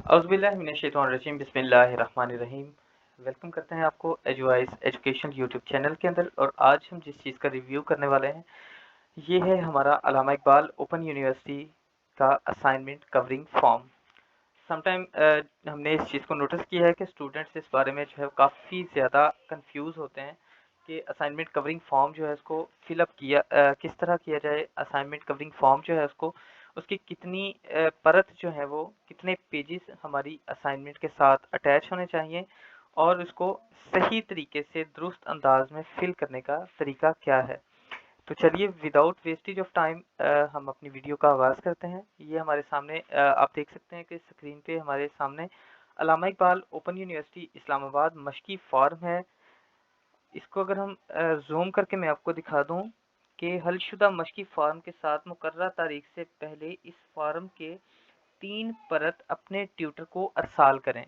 औज़ुबिल्लाहिमिनश्शैतानिर्रजीम बिस्मिल्लाहिर्रहमानिर्रहीम। वेलकम करते हैं आपको एजुवाइस एजुकेशन यूट्यूब चैनल के अंदर। और आज हम जिस चीज़ का रिव्यू करने वाले हैं ये है हमारा अल्लामा इकबाल ओपन यूनिवर्सिटी का असाइनमेंट कवरिंग फॉर्म। समटाइम हमने इस चीज़ को नोटिस किया है कि स्टूडेंट्स इस बारे में जो है काफ़ी ज़्यादा कंफ्यूज होते हैं कि असाइनमेंट कवरिंग फॉर्म जो है उसको फिलअप किस तरह किया जाए। असाइनमेंट कवरिंग फॉर्म जो है उसको उसकी कितनी परत जो है वो कितने पेजेस हमारी असाइनमेंट के साथ अटैच होने चाहिए और उसको सही तरीके से दुरुस्त अंदाज में फिल करने का तरीका क्या है। तो चलिए विदाउट वेस्टेज ऑफ टाइम हम अपनी वीडियो का आगाज़ करते हैं। ये हमारे सामने आप देख सकते हैं कि स्क्रीन पे हमारे सामने अल्लामा इकबाल ओपन यूनिवर्सिटी इस्लामाबाद मशकी फॉर्म है। इसको अगर हम जूम करके मैं आपको दिखा दूं कि हलशुदा मशकी फॉर्म के साथ मुकर्रर तारीख से पहले इस फॉर्म के 3 परत अपने ट्यूटर को अरसाल करें।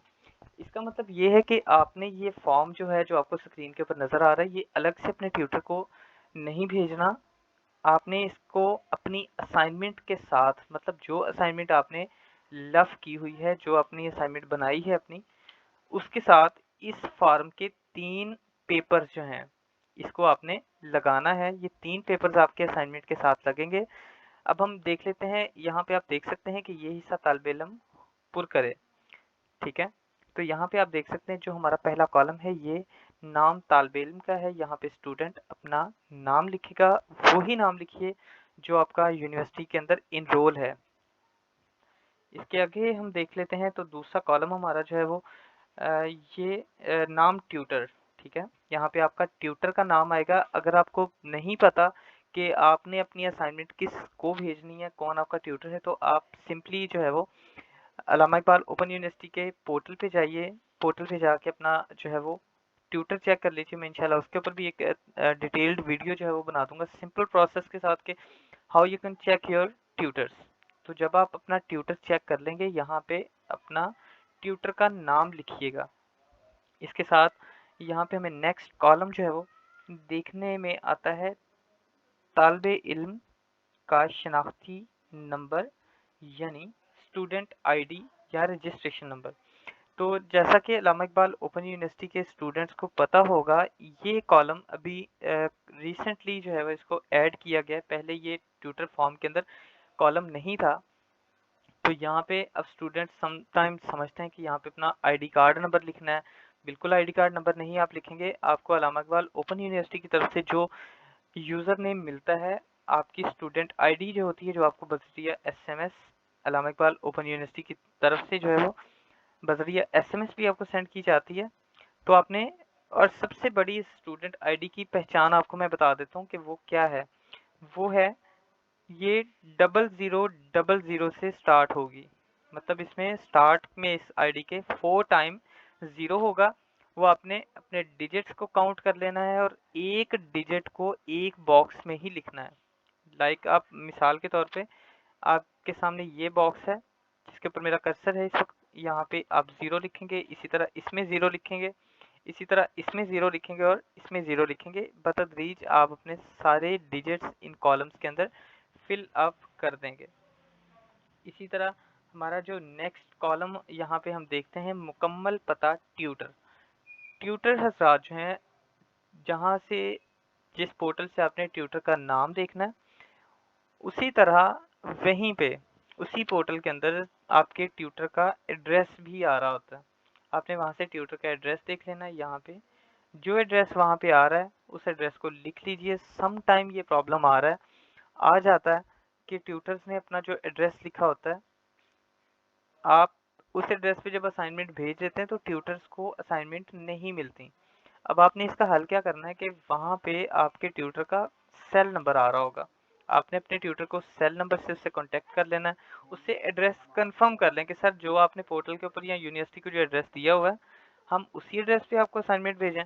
इसका मतलब ये है कि आपने ये फॉर्म जो है जो आपको स्क्रीन के ऊपर नज़र आ रहा है ये अलग से अपने ट्यूटर को नहीं भेजना। आपने इसको अपनी असाइनमेंट के साथ मतलब जो असाइनमेंट आपने लफ की हुई है जो अपनी असाइनमेंट बनाई है अपनी उसके साथ इस फॉर्म के 3 पेपर्स जो हैं इसको आपने लगाना है। ये 3 पेपर्स आपके असाइनमेंट के साथ लगेंगे। अब हम देख लेते हैं, यहाँ पे आप देख सकते हैं कि ये हिस्सा तालिब इल्म पुर करे, ठीक है। तो यहाँ पे आप देख सकते हैं जो हमारा पहला कॉलम है ये नाम तालिब इल्म का है। यहाँ पे स्टूडेंट अपना नाम लिखेगा, वही नाम लिखिए जो आपका यूनिवर्सिटी के अंदर इनरोल है। इसके आगे हम देख लेते हैं तो दूसरा कॉलम हमारा जो है वो ये नाम ट्यूटर, ठीक है। यहाँ पे आपका ट्यूटर का नाम आएगा। अगर आपको नहीं पता कि आपने अपनी असाइनमेंट किस को भेजनी है, कौन आपका ट्यूटर है, तो आप सिंपली जो है वो अल्लामा इकबाल ओपन यूनिवर्सिटी के पोर्टल पे जाइए। पोर्टल पे जाके अपना जो है वो ट्यूटर चेक कर लीजिए। मैं इंशाल्लाह उसके ऊपर भी एक डिटेल्ड वीडियो जो है वो बना दूंगा सिंपल प्रोसेस के साथ के how you can check your tutors. तो जब आप अपना ट्यूटर चेक कर लेंगे यहाँ पे अपना ट्यूटर का नाम लिखिएगा। इसके साथ यहाँ पे हमें नेक्स्ट कॉलम जो है वो देखने में आता है तालिबे इल्म का शनाख्ती नंबर यानी स्टूडेंट आईडी या रजिस्ट्रेशन नंबर। तो जैसा कि अल्लामा इकबाल ओपन यूनिवर्सिटी के स्टूडेंट्स को पता होगा ये कॉलम अभी रिसेंटली जो है वो इसको ऐड किया गया है। पहले ये ट्यूटर फॉर्म के अंदर कॉलम नहीं था। तो यहाँ पे अब स्टूडेंट समटाइम्स समझते हैं कि यहाँ पे अपना आईडी कार्ड नंबर लिखना है। बिल्कुल आईडी कार्ड नंबर नहीं आप लिखेंगे, आपको अल्लामा इकबाल ओपन यूनिवर्सिटी की तरफ से जो यूज़र नेम मिलता है, आपकी स्टूडेंट आईडी जो होती है जो आपको बजरिया एसएमएस अल्लामा इकबाल ओपन यूनिवर्सिटी की तरफ से जो है वो बजरिया एसएमएस भी आपको सेंड की जाती है। तो आपने और सबसे बड़ी स्टूडेंट आईडी की पहचान आपको मैं बता देता हूँ कि वो क्या है। वो है ये 0000 से स्टार्ट होगी। मतलब इसमें स्टार्ट में इस आईडी के 4 टाइम 0 होगा। वो आपने अपने डिजिट्स को काउंट कर लेना है और एक डिजिट को एक बॉक्स में ही लिखना है। लाइक आप मिसाल के तौर पे आपके सामने ये बॉक्स है जिसके ऊपर मेरा कर्सर है इस वक्त। यहाँ पे आप 0 लिखेंगे, इसी तरह इसमें 0 लिखेंगे, इसी तरह इसमें 0 लिखेंगे और इसमें 0 लिखेंगे। बतदरीज आप अपने सारे डिजिट्स इन कॉलम्स के अंदर फिल अप कर देंगे। इसी तरह हमारा जो नेक्स्ट कॉलम यहाँ पे हम देखते हैं मुकम्मल पता ट्यूटर। ट्यूटर हजरात जो हैं जहाँ से जिस पोर्टल से आपने ट्यूटर का नाम देखना है उसी तरह वहीं पे उसी पोर्टल के अंदर आपके ट्यूटर का एड्रेस भी आ रहा होता है। आपने वहाँ से ट्यूटर का एड्रेस देख लेना है। यहाँ पे जो एड्रेस वहाँ पे आ रहा है उस एड्रेस को लिख लीजिए। सम टाइम ये प्रॉब्लम आ रहा है, आ जाता है कि ट्यूटर्स ने अपना जो एड्रेस लिखा होता है, आप उस एड्रेस पे जब असाइनमेंट भेज देते हैं तो ट्यूटर्स को असाइनमेंट नहीं मिलती। अब आपने इसका हल क्या करना है कि वहाँ पे आपके ट्यूटर का सेल नंबर आ रहा होगा। आपने अपने ट्यूटर को सेल नंबर से उससे कांटेक्ट कर लेना है, उससे एड्रेस कंफर्म कर लें कि सर जो आपने पोर्टल के ऊपर या यूनिवर्सिटी को जो एड्रेस दिया हुआ है हम उसी एड्रेस पे आपको असाइनमेंट भेजें।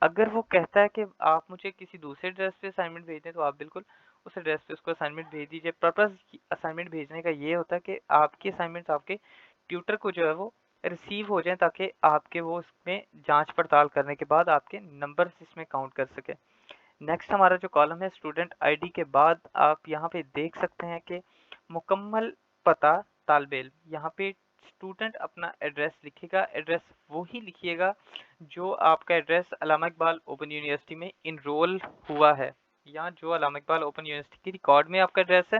अगर वो कहता है कि आप मुझे किसी दूसरे एड्रेस पे असाइनमेंट भेज दें तो आप बिल्कुल उस एड्रेस पे उसको असाइनमेंट भेज दीजिए। पर्पस असाइनमेंट भेजने का ये होता है कि आपकी असाइनमेंट आपके ट्यूटर को जो है वो रिसीव हो जाए ताकि आपके वो उसमें जांच पड़ताल करने के बाद आपके नंबर इसमें काउंट कर सके। नेक्स्ट हमारा जो कॉलम है स्टूडेंट आईडी के बाद आप यहाँ पे देख सकते हैं कि मुकम्मल पता तालिबे इल्म। यहाँ पे स्टूडेंट अपना एड्रेस लिखेगा। एड्रेस वो ही लिखिएगा जो आपका एड्रेस अल्लामा इकबाल ओपन यूनिवर्सिटी में इनरोल हुआ है, या जो अल्लामा इकबाल ओपन यूनिवर्सिटी की रिकॉर्ड में आपका एड्रेस है,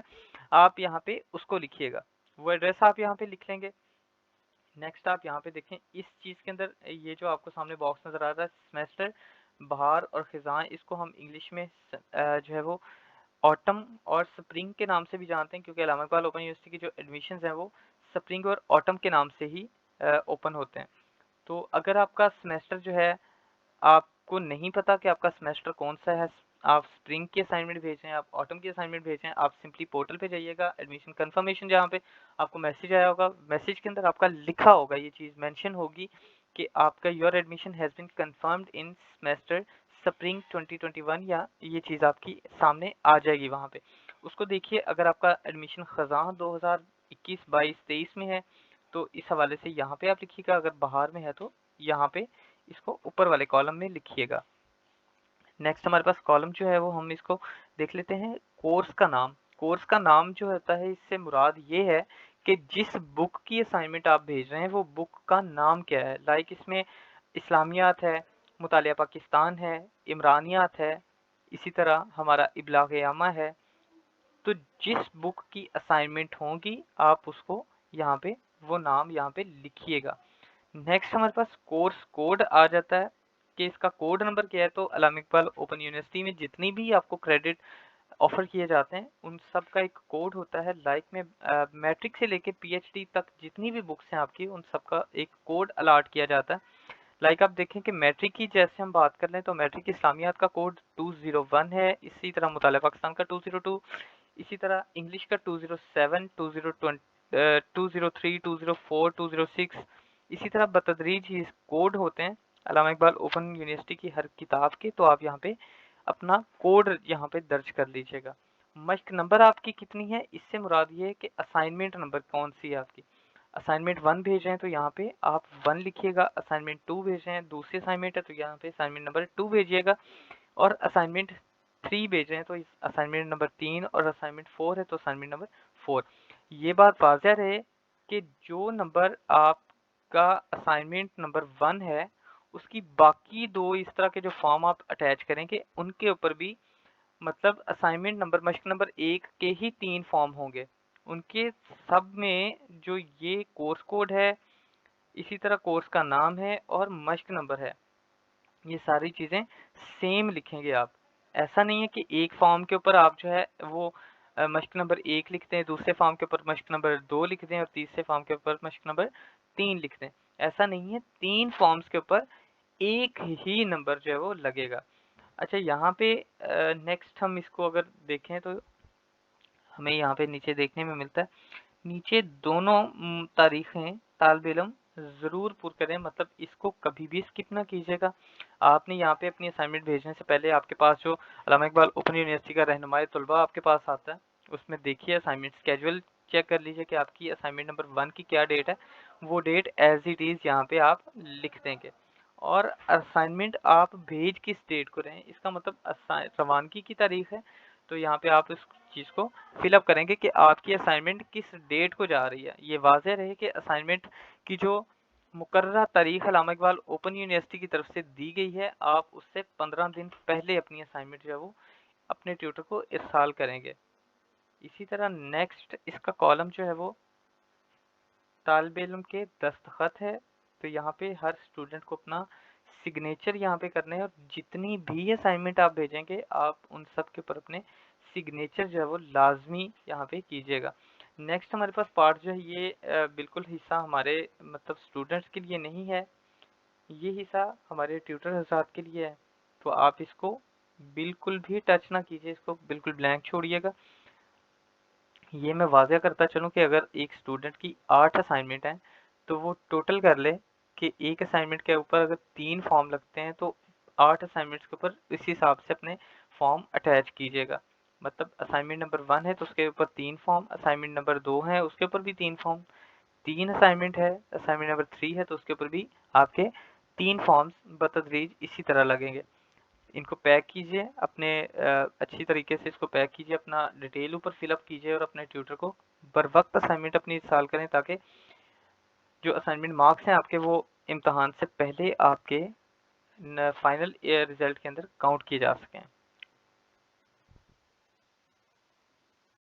आप यहाँ पे उसको लिखिएगा। वो एड्रेस आप यहाँ पे लिख लेंगे। नेक्स्ट आप यहाँ पे देखें इस चीज़ के अंदर, ये जो आपको सामने बॉक्स नज़र आ रहा है सेमेस्टर, बहार और खिज़ां, इसको हम इंग्लिश में जो है वो ऑटम और स्प्रिंग के नाम से भी जानते हैं, क्योंकि अल्लामा इकबाल ओपन यूनिवर्सिटी की जो एडमिशन हैं वो स्प्रिंग और ऑटम के नाम से ही ओपन होते हैं। तो अगर आपका सेमेस्टर जो है, आपको नहीं पता कि आपका सेमेस्टर कौन सा है, आप स्प्रिंग की असाइनमेंट भेजें, आप ऑटम की असाइनमेंट भेजें, आप सिंपली पोर्टल पे जाइएगा, एडमिशन कंफर्मेशन जहाँ पे आपको मैसेज आया होगा, मैसेज के अंदर आपका लिखा होगा, ये चीज़ मेंशन होगी कि आपका your admission has been confirmed in semester spring 2021, या ये चीज़ आपकी सामने आ जाएगी वहाँ पे। उसको देखिए, अगर आपका एडमिशन खजां 2021, 22, 23 में है तो इस हवाले से यहाँ पे आप लिखिएगा, अगर बाहर में है तो यहाँ पे इसको ऊपर वाले कॉलम में लिखिएगा। नेक्स्ट हमारे पास कॉलम जो है वो हम इसको देख लेते हैं, कोर्स का नाम। कोर्स का नाम जो होता है, इससे मुराद ये है कि जिस बुक की असाइनमेंट आप भेज रहे हैं वो बुक का नाम क्या है। लाइक इसमें इस्लामियात है, मुतालिया पाकिस्तान है, इमरानियात है, इसी तरह हमारा इब्लाग यामा है। तो जिस बुक की असाइनमेंट होगी आप उसको यहाँ पे वो नाम यहाँ पे लिखिएगा। नेक्स्ट हमारे पास कोर्स कोड आ जाता है कि इसका कोड नंबर क्या है। तो अल्लामा इकबाल ओपन यूनिवर्सिटी में जितनी भी आपको क्रेडिट ऑफर किए जाते हैं उन सब का एक कोड होता है। लाइक में मैट्रिक से लेके पीएचडी तक जितनी भी बुक्स हैं आपकी, उन सब का एक कोड अलाट किया जाता है। लाइक आप देखें कि मैट्रिक की जैसे हम बात कर लें तो मैट्रिक इस्लामियात का कोड 201 है, इसी तरह मुतालिया पाकिस्तान का 202, इसी तरह इंग्लिश का 207, 203, 204, 206, इसी तरह बतदरीज ही कोड होते हैं अल्लामा इकबाल ओपन यूनिवर्सिटी की हर किताब के। तो आप यहाँ पे अपना कोड यहाँ पे दर्ज कर लीजिएगा। मश्क नंबर आपकी कितनी है, इससे मुराद ये है कि असाइनमेंट नंबर कौन सी है आपकी। असाइनमेंट 1 भेज रहे हैं तो यहाँ पे आप 1 लिखिएगा, असाइनमेंट 2 भेज रहे हैं, दूसरी असाइनमेंट है तो यहाँ पे असाइनमेंट नंबर 2 भेजिएगा, और असाइनमेंट 3 भेज रहे हैं तो असाइनमेंट नंबर 3, और असाइनमेंट 4 है तो असाइनमेंट नंबर 4। ये बात वाज़ह रहे कि जो नंबर आपका असाइनमेंट नंबर 1 है उसकी बाकी दो इस तरह के जो फॉर्म आप अटैच करेंगे उनके ऊपर भी, मतलब असाइनमेंट नंबर मश्क नंबर 1 के ही 3 फॉर्म होंगे, उनके सब में जो ये कोर्स कोड है, इसी तरह कोर्स का नाम है और मश्क नंबर है, ये सारी चीज़ें सेम लिखेंगे आप। ऐसा नहीं है कि एक फॉर्म के ऊपर आप जो है वो मश्क नंबर 1 लिखते हैं, दूसरे फॉर्म के ऊपर मश्क नंबर 2 लिखते हैं और तीसरे फॉर्म के ऊपर मश्क नंबर 3 लिखते हैं। ऐसा नहीं है, 3 फॉर्म्स के ऊपर एक ही नंबर जो है वो लगेगा। अच्छा, यहाँ पे नेक्स्ट हम इसको अगर देखें तो हमें यहाँ पे नीचे देखने में मिलता है, नीचे दोनों तारीखें तालिब इल्म ज़रूर पुर करें, मतलब इसको कभी भी स्किप ना कीजिएगा। आपने यहाँ पे अपनी असाइनमेंट भेजने से पहले आपके पास जो अल्लामा इकबाल ओपन यूनिवर्सिटी का रहनुमाई तलबा आपके पास आता है, उसमें देखिए असाइनमेंट स्केजुअल चेक कर लीजिए कि आपकी असाइनमेंट नंबर 1 की क्या डेट है, वो डेट एज इट इज़ यहाँ पे आप लिख देंगे। और असाइनमेंट आप भेज किस डेट को रहे हैं, इसका मतलब रवानगी की तारीख है, तो यहाँ पे आप इस चीज़ को फिलअप करेंगे कि आपकी असाइनमेंट किस डेट को जा रही है। ये वाजह रहे कि असाइनमेंट की जो मुकर्ररा तारीख अल्लामा इकबाल ओपन यूनिवर्सिटी की तरफ से दी गई है, आप उससे 15 दिन पहले अपनी असाइनमेंट जो है वो अपने ट्यूटर को इरसाल करेंगे। इसी तरह नेक्स्ट इसका कॉलम जो है वो तालिब इल्म के दस्तखत है, तो यहाँ पे हर स्टूडेंट को अपना सिग्नेचर यहाँ पे करने हैं, और जितनी भी असाइनमेंट आप भेजेंगे आप उन सब के ऊपर अपने सिग्नेचर जो है वो लाजमी यहाँ पे कीजिएगा। नेक्स्ट हमारे पास पार्ट जो है ये बिल्कुल हिस्सा हमारे मतलब स्टूडेंट्स के लिए नहीं है, ये हिस्सा हमारे ट्यूटर हज़रात के लिए है, तो आप इसको बिल्कुल भी टच ना कीजिए, इसको बिल्कुल ब्लैंक छोड़िएगा। ये मैं वाज़ह करता चलूँ कि अगर एक स्टूडेंट की 8 असाइनमेंट हैं तो वो टोटल कर ले कि एक असाइनमेंट के ऊपर अगर 3 फॉर्म लगते हैं तो 8 असाइनमेंट्स के ऊपर इस हिसाब से अपने फॉर्म अटैच कीजिएगा। मतलब असाइनमेंट नंबर 1 है तो उसके ऊपर 3 फॉर्म, असाइनमेंट नंबर 2 है उसके ऊपर भी 3 फॉर्म, 3 असाइनमेंट है, असाइनमेंट नंबर 3 है तो उसके ऊपर भी आपके 3 फॉर्म्स बतदरीज इसी तरह लगेंगे। इनको पैक कीजिए अपने अच्छी तरीके से, इसको पैक कीजिए, अपना डिटेल ऊपर फिलअप कीजिए और अपने ट्यूटर को बर वक्त असाइनमेंट अपनी इरसाल करें ताकि जो असाइनमेंट मार्क्स हैं आपके वो इम्तहान से पहले आपके फाइनल ईयर रिजल्ट के अंदर काउंट किए जा सकें।